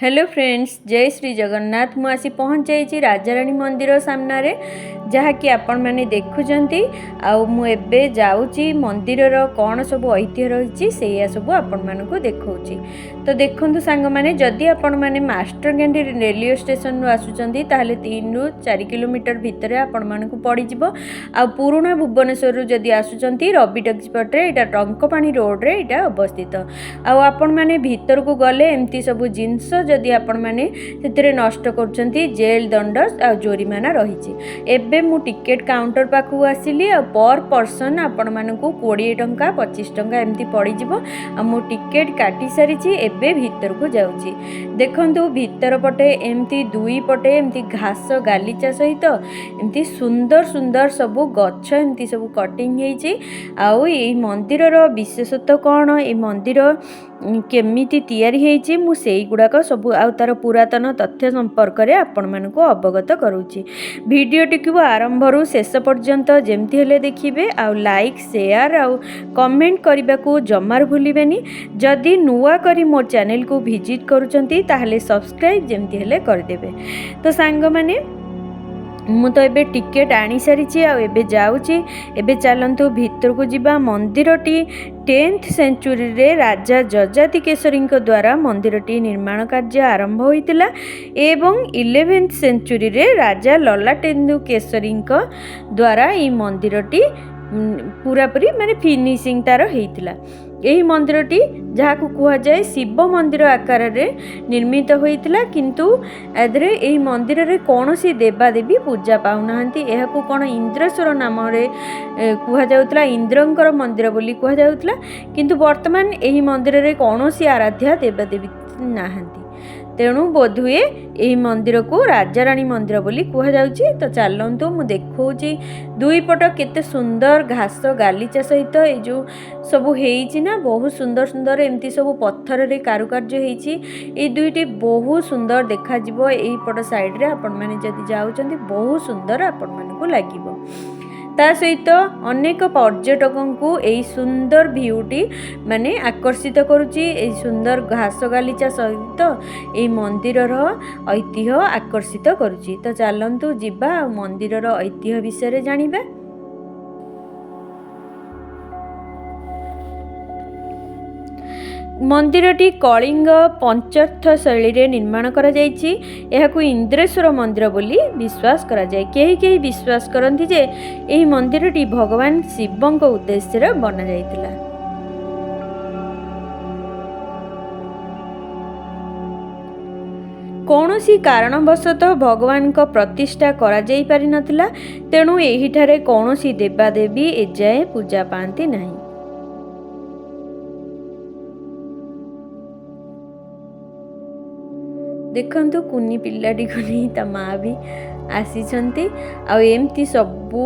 Hello friends, जय श्री जगन्नाथ। मु आसी पहुँच जाइए राजाराणी मंदिर सामने जहाँकि आपण मैंने देखुंट आबे जाऊँगी मंदिर कौन सब ऐतिह्य रही से सब आपण मानक देखा। तो देखु सांग मैंने जदि आपण मैंने मास्टर कैंडी रेलवे स्टेशन आसुँच 3 ରୁ 4 किलोमीटर भितर आपण मानक पड़ज। आ पुराणा भुवनेश्वर जदि आसुँच रवि टक्स पटे यहाँ टंकपाणी रोड रे यहाँ अवस्थित। आपण मैंने भीतर को गले एमती सब जिनस जदि आपण मैंने से नष्ट कर जेल दंड आ जोरिमाना रही। एबे मु टिकेट काउंटर पाखु आसिली पर पर्सन आपण मानकु 20 टंका 25 टंका एमती पड़ज। मु टिकेट काटी सारी एबे भीतर को जाऊँगी। देखंतु भीतर पटे एमती दुई पटे एमती घास गालीचा सहित एमती सुंदर सुंदर सबु गछ एमती सबु कटिंग होईची। आउ एई मंदिर रो विशेषत्व कौन, ए मंदिर केमिति तैयारी होईची मु सेई गुडाक सबु आ तार पुरातन तथ्य संपर्क रे आपण मानकु अवगत करूची। वीडियोटी को आरंभ रु शेष पर्यंत जेमती हेले देखिबे। आ लाइक शेयर आ कमेंट करने को जमार भूलिबेनी। जदि नुआ करी मोर चैनल को विजिट करूचंती ताहले सब्सक्राइब जेमती हेले कर देबे। तो सांग माने मु तो एबे टिकेट आनी सारी आबे जाऊँगी। एबे चलतु भीतर को जीवा। मंदिरटी 10th सेंचुरी रे राजा जजाति केशरी द्वारा मंदिरटी निर्माण कार्य आरंभ होइतिला एवं 11th सेंचुरी रे राजा ललाटेन्दु केशरी द्वारा ई मंदिरटी पूरापूरी माने फिनिशिंग तार होइतिला। यही मंदिरटी जहाँ को कह जाए शिव मंदिर आकार रे निर्मित होइतिला, किंतु एदरे एही मंदिर रे कौनसी देवादेवी पूजा पाउनाहांती। एहा को कोन इंद्रेश्वर नाम रे कह जाउतला, इंद्रंकर मंदिर बोली कह जाउतला, किंतु वर्तमान एही मंदिर रे कौनसी आराध्या देवादेवी नाहांती। तेणु बोधुए यही मंदिर को राजाराणी मंदिर बोली कह जाउची। तो चलतु मु देखौची दुई पट केते सुंदर घास गालीचा सहित ये जो सब होईची ना बहुत सुंदर सुंदर एमती सब पत्थर रे कारुकार्य होईची। ये दुईटी बहुत सुंदर देखा जिवो। एही पट साइड रे आपण माने जदि जाउचंती बहुत सुंदर आपण मानकु लागिवो। ता सहित अनेक पर्यटकों को यही सुंदर भ्यूटी माने आकर्षित करुची। यही सुंदर घास गालीचा सहित यही मंदिर ऐतिह्य आकर्षित करुची। तो चलतु जीवा मंदिर ऐतिह्य विषय जानिबा। मंदिरटी कलिंग पंचर्थ शैली रे निर्माण करा जायछि। एहाकु इंद्रेश्वर मंदिर बोली विश्वास करा जाय। केही केही विश्वास करंती जे एही मंदिरटी भगवान शिवଙ୍କ उद्देश्य रे बना जायतिला। कौनसी कारणवशतः भगवान को प्रतिष्ठा करा जाई पारि नथिला, तेणु एहिठारे कौनसी देवादेवी एजाए पूजा पांती नहीं। देखंतु कुनी पिल्लाटी को नहीं ता माँ भी आसीचंती। एमती सबू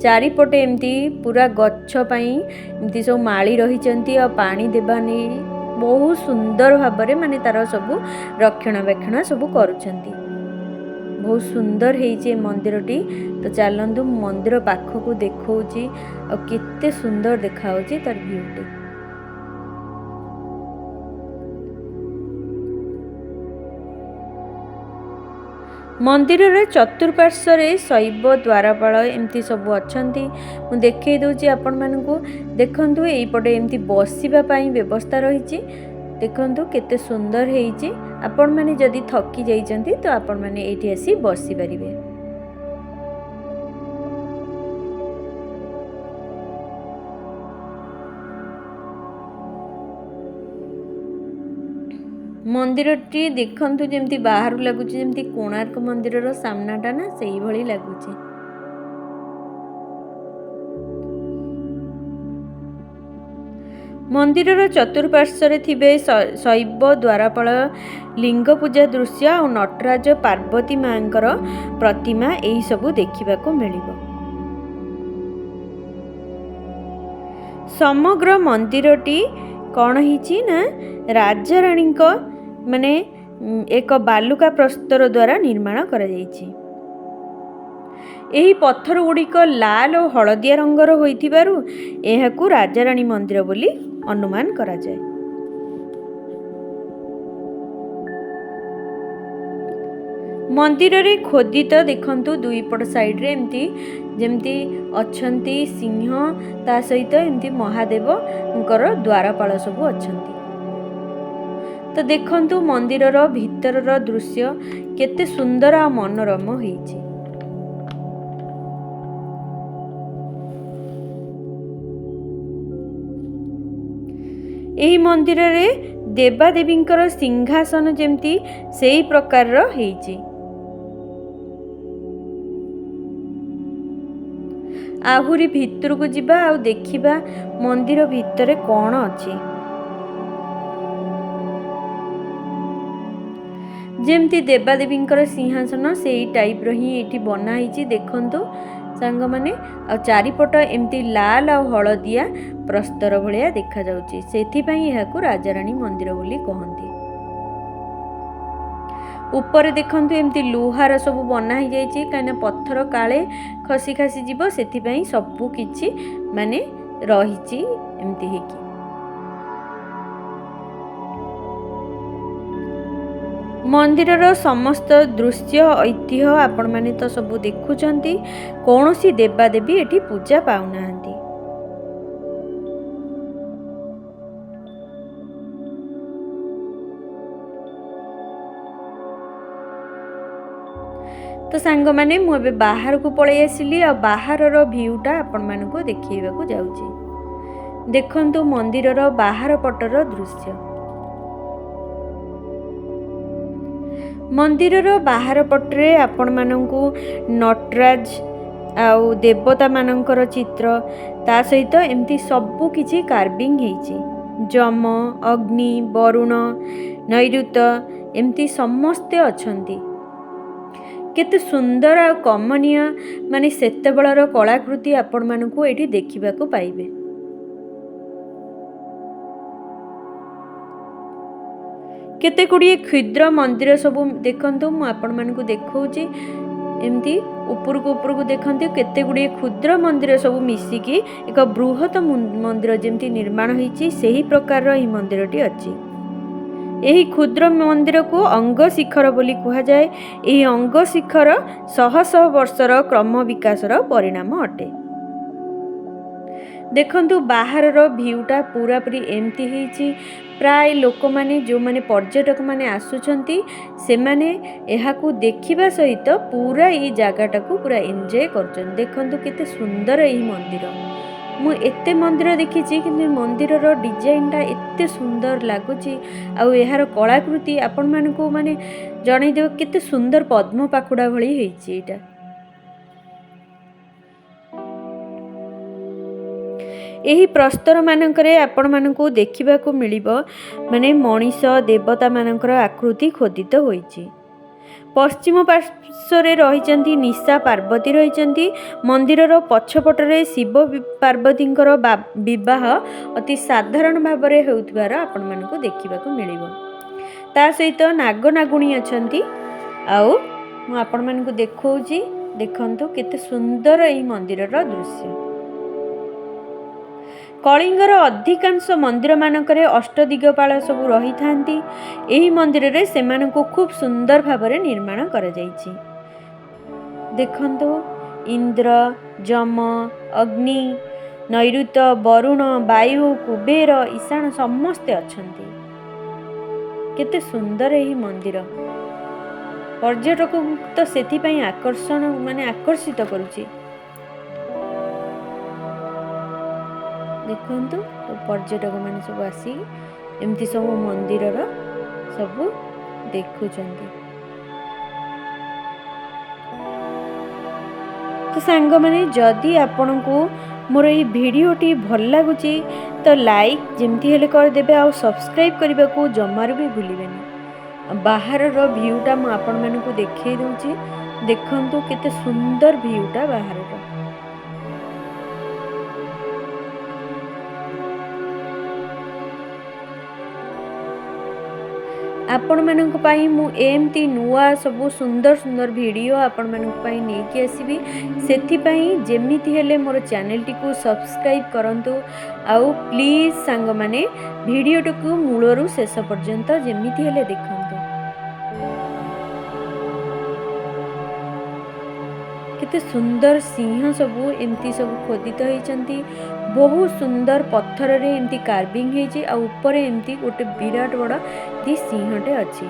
चारिपटे एमती पूरा गच्छ पई एमती सब माली रहिचंती। पानी देबा नहीं बहुत सुंदर भाबरे माने तार सबू रक्षणाबेक्षण सबू करूचंती। बहुत सुंदर हेइचे मंदिरटी। तो चलंतु मंदिर पाखकू देखौची आ केते सुंदर देखाउची तार व्यूटी। मंदिर रे चतुर्पार्श्व रे शैव द्वारपाल एमती सब अछंती। मु देखै दउची आपण मानकू। देखंतु एई पटे एमती बसिबा पई व्यवस्था रहिची। देखंतु केते सुंदर हेइची। आपण माने जदि थकी जाइचंती तो आपण माने एठी आसी बसि परिबे। मंदिरटी देखंतु जेमती बाहर लगुची जेमती कोणार्क मंदिर रो सामनाटा ना सेही भली लगुची। मंदिर रो चतुर्पार्श्व रे थिबे शैव द्वारपाल लिंग पूजा दृश्य और नटराज पार्वती मांकर प्रतिमा एही सबु देखिबाको मिलिबो। समग्र मंदिरटी कौन हिची ना राजाराणी माने एक बालुका प्रस्तर द्वारा निर्माण करा जायछि। एही पत्थर गुड़िक लाल और हलदिया रंगर होइथिबारु एहाकू राजाराणी मंदिर बोली अनुमान करा जाय। मंदिर रे खोदित देखंतु दुई पट साइड रे एमती जेमती अछंती सिंह ता सहित एमती महादेव द्वारपाल सब अछंती। तो देखंतु मंदिर रो भीतर रो दृश्य केते सुंदर आ मनोरम होईछि। एही मंदिर रे देवादेवींकर सिंहासन जेमती सेही प्रकार रो हेइछि। आहुरी भितर को जिबा आ देखिबा मंदिर भितरे कौन अछि। जेमती देवादेवींकर सिंहासन सेही टाइप रो ही एठी बना हिची। देखंतु सांग माने आ चारिपट एमती लाल आ हळदिया प्रस्तर भलिया देखा जाउची। सेथि पई एहाकू राजारानी मंदिर बोली कहंती। ऊपर देखंतु एमती लुहार सब बना ही जाइची काना पत्थर काले खसी खसी जीवो सेथि पई सबु किछि माने रहिची एमती हेकी। मंदिरर समस्त दृश्य ऐतिह्य आपण माने तो सब देखुचंती। कौनसी देवादेवी एठी पूजा पाउनाहांती। तो सांग माने मु एबे बाहर को पळै आसिली आ बाहरर व्यूटा आपण मानको देखैबाकू जाउची। देखंतु मंदिरर बाहर पटर दृश्य। मंदिरर बाहर पटरे आपण मानकू नटराज आउ देवता मानकर चित्र ता सहित एमती सबु किछि कार्विंग हेइछि। जम अग्नि वरुण नैऋत एमती समस्ते अछंती। केते सुंदर आ कमनीय माने सेतेबेलर कलाकृति आपण मानकू एठी देखिबाकू पाइबे। केते गुड़िए क्षुद्र मंदिर सब देखंतु मु आपण मानकू देखौची। एमती ऊपर को देखंतु केते गुड़िए क्षुद्र मंदिर सब मिसिकी एक बृहत मंदिर जेमती निर्माण होईची सेही प्रकार रो ई मंदिरटी अछि। एही क्षुद्र मंदिर को अंग शिखर बोली कहा जाए। एही अंग शिखर शह शह वर्षर क्रम विकासर परिणाम अटे। देखंतु बाहर रो व्यूटा पूरा पूरी एमती हेइची। प्राय लोक माने जो माने पर्यटक माने आसुचंती से माने एहाकू देखिबा सहित पूरा ई जागाटा को पूरा एन्जॉय करछन। देखंतु केते सुंदर एही मंदिर। मु एते मंदिर देखिछि किंतु मंदिरर डिजाइनटा एते सुंदर लागुची आ एहार कलाकृति आपण मानकू माने जणै देव केते सुंदर पद्म पाखुडा भली हेइछि। एटा एही प्रस्तर मानकरे आपण मानकू देखिबाकू मिलिबो माने मनीष देवता मानकर आकृति खोदित होईछि। पश्चिम पार्श्वरे रहिचंती निशा पार्वती रहिचंती। मंदिरर पछपटरे शिव पार्वतींकर विवाह अति साधारण भाबरे हेउथबार आपण मानकू देखिबाकू मिलिबो। ता सहित नाग नागुणी अछंती। आउ मु आपण मानकू देखौची। देखंतु केते सुंदर एही मंदिरर दृश्य। कलिंगर अधिकांश मंदिर मानकरे अष्टदिगपाल सब रही थांती। एही मंदिर रे सेमानकू खूब सुंदर भाबरे निर्माण करा जायछि। देखंतु इंद्र जम अग्नि नैऋत वरुण वायु कुबेर ईशान समस्ते अछंती। केते सुंदर एही मंदिर। पर्यटक तो सेथि पई आकर्षण माने आकर्षित करूछि। देखंतु तो पर्यटक माने सब आसी एमती सब मंदिरर सब देखुचंती। तो सांग माने जदि आपनकू मोर ई वीडियोटी भल लागुची तो लाइक जेमती हेले कर देबे आ सब्सक्राइब करबा को जमार भी भूलिबेनी। बाहर रो व्यूटा म आपन मानकू देखै दउची। देखंतु केते सुंदर व्यूटा बाहर रो। आपण मानक पाई मु एमती नुआ सब सुंदर सुंदर वीडियो आपण मानक पाई नेकी आसीबी। सेथि पाई जेमिति हेले मोर चैनल टी को सब्सक्राइब करंतु। आउ प्लीज सांग माने वीडियो टू मूलरू शेष पर्यंत जेमिति हेले देखंतु। केते सुंदर सिंह सबू एमती सब खोदित होइचंती। बहुत सुंदर पत्थर रे एमती कार्विंग ହେଇଛି ଆଉ ଉପରେ एमती गोटे विराट बड़ दी सिंहटे अछि।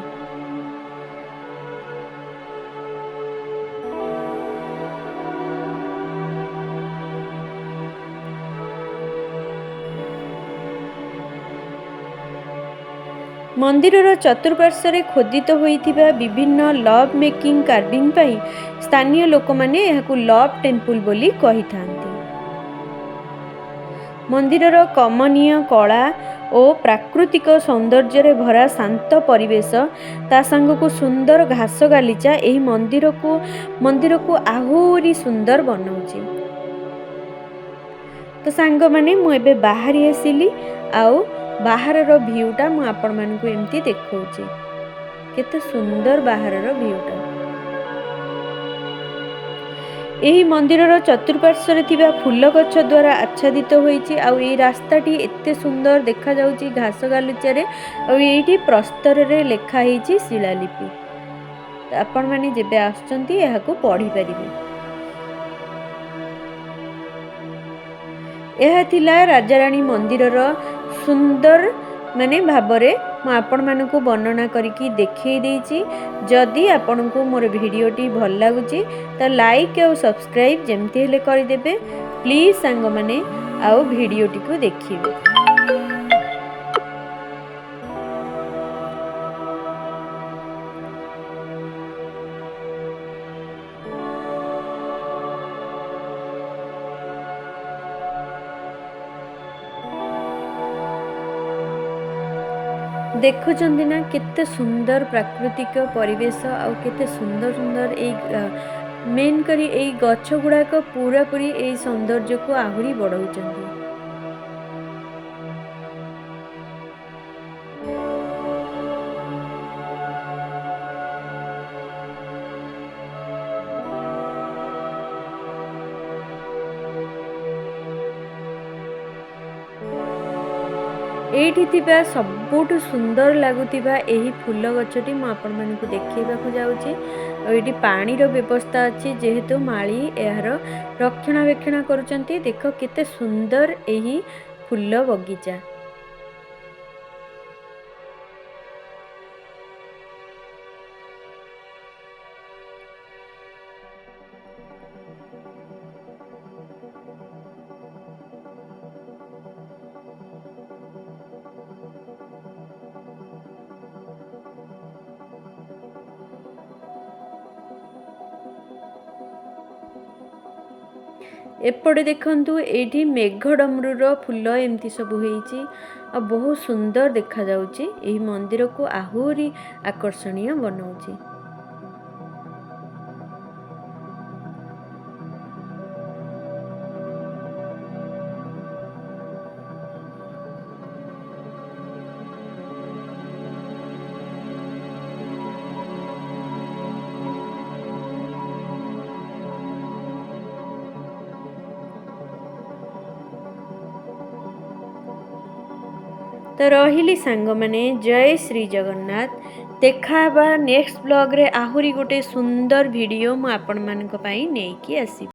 मंदिरर चतुर्पार्श्व खोदित होइथिबा विभिन्न लव मेकिंग कार्विंग पाई स्थानीय लोक माने एहाकु लव टेम्पल बोली कहिथांती। मंदिरर कमनीय कला और प्राकृतिक सौंदर्य भरा शांत परिवेश ता सांगको सुंदर घास गालीचा एही मंदिर को आहुरी सुंदर बनाउची। तो सांग माने मु एबे बाहरी आसिली आउ बाहरर भ्यूटा मु आपण मानकु एमती देखौची। केते सुंदर बाहरर भ्यूटा। एही मंदिरर चतुर्पार्श्व थिबा फूल गछ द्वारा आच्छादित होईची आउ एई रास्ताटी एते सुंदर देखा जाउची घास गालुचारे आउ एइठी प्रस्तर रे लेखा ହେଇची शिलालिपि। आपण माने जेबे आछंती एहाकु पढी परिबे। यह थिला राजारानी मंदिरर सुंदर माने भाबरे मु आपण मानकु वर्णना करिकी देखै देइची। जदि आपनकु मोर भिडियोटी भल लागुची त लाइक और सब्सक्राइब जेमती हेले करि देबे प्लीज सांग माने आउ भिडियोटी को देखिबे। देखुचंदी ना केते सुंदर प्राकृतिक परिवेश आउ केते सुंदर सुंदर मेन करी एई गछ गुड़ाक पूरा पूरी एई सौंदर्य को आहुरी बढ़ाउचंदी। एठी थिबा सबुठु सुंदर लागुथिबा एही फूल गछटी मु आपण मानकु देखैबाकु जाउची। एठी पानी रो व्यवस्था अछि जेहेतु माली एहार रक्षणाबेक्षण करूचंती। देखो केते सुंदर एही फूल बगीचा। एपटे देखंतु एठी मेघडमरूर फूल एमती सब होईची आ बहुत सुंदर देखा जाउची। एही मंदिर को आहुरी आकर्षणीय बनाउची। तो रहिली सांग माने जय श्री जगन्नाथ। देखा नेक्स्ट ब्लॉग रे आहुरी गोटे सुंदर वीडियो मु आपण मानक पई नेकी आसी।